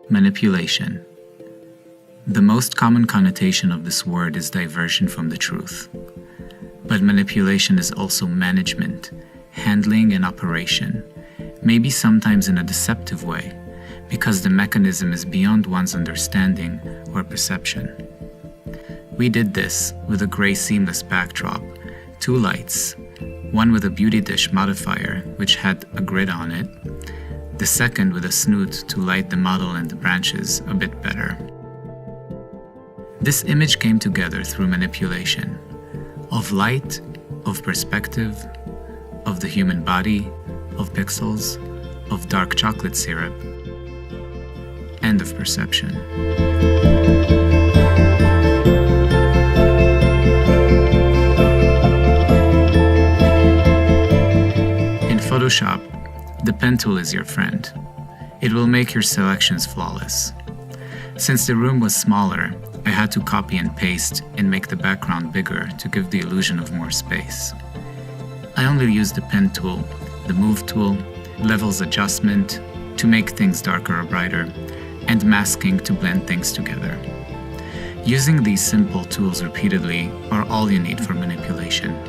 Manipulation. The most common connotation of this word is diversion from the truth. But manipulation is also management, handling, and operation, maybe sometimes in a deceptive way, because the mechanism is beyond one's understanding or perception. We did this with a gray seamless backdrop, 2 lights, one with a beauty dish modifier which had a grid on it, the second with a snoot to light the model and the branches a bit better. This image came together through manipulation of light, of perspective, of the human body, of pixels, of dark chocolate syrup, and of perception. In Photoshop, the pen tool is your friend. It will make your selections flawless. Since the room was smaller, I had to copy and paste and make the background bigger to give the illusion of more space. I only used the pen tool, the move tool, levels adjustment to make things darker or brighter, and masking to blend things together. Using these simple tools repeatedly are all you need for manipulation.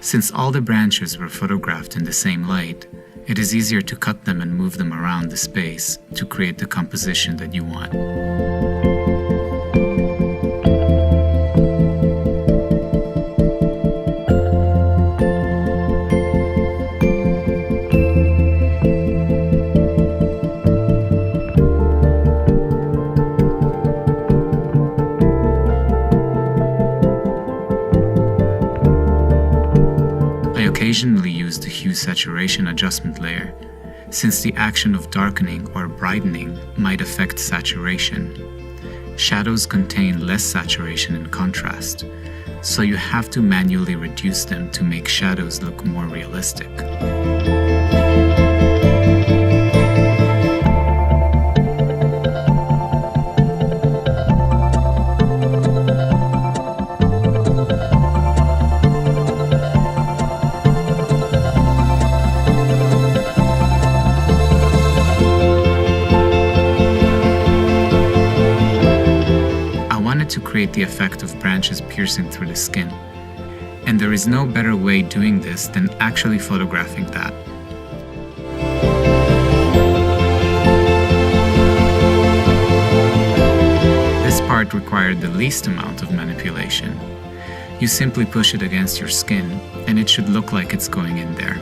Since all the branches were photographed in the same light, it is easier to cut them and move them around the space to create the composition that you want. Occasionally use the hue saturation adjustment layer, since the action of darkening or brightening might affect saturation. Shadows contain less saturation and contrast, so you have to manually reduce them to make shadows look more realistic. To create the effect of branches piercing through the skin. And there is no better way doing this than actually photographing that. This part required the least amount of manipulation. You simply push it against your skin and it should look like it's going in there.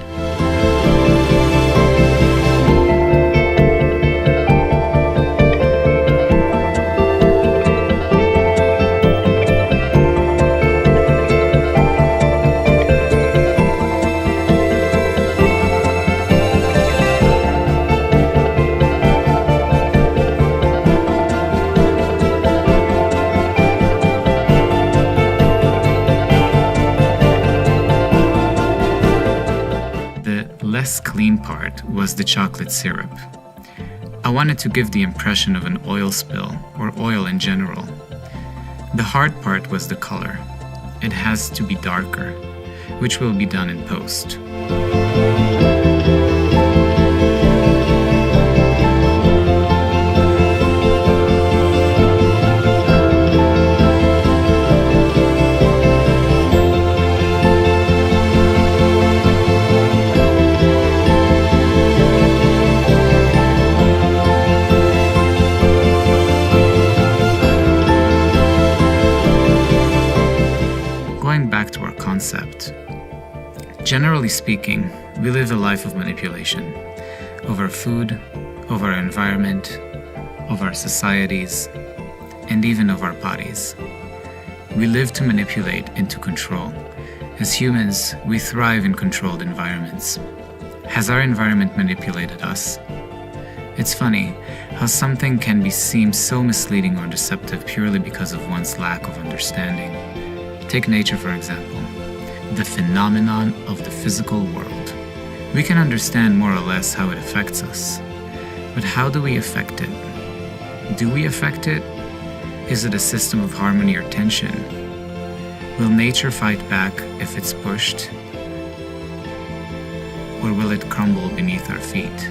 Less clean part was the chocolate syrup. I wanted to give the impression of an oil spill or oil in general. The hard part was the color. It has to be darker, which will be done in post. Generally speaking, we live a life of manipulation over food, over our environment, over our societies, and even of our bodies. We live to manipulate and to control. As humans, we thrive in controlled environments. Has our environment manipulated us? It's funny how something can seem so misleading or deceptive purely because of one's lack of understanding. Take nature, for example, the phenomenon of the physical world. We can understand more or less how it affects us, but how do we affect it? Do we affect it? Is it a system of harmony or tension? Will nature fight back if it's pushed? Or will it crumble beneath our feet?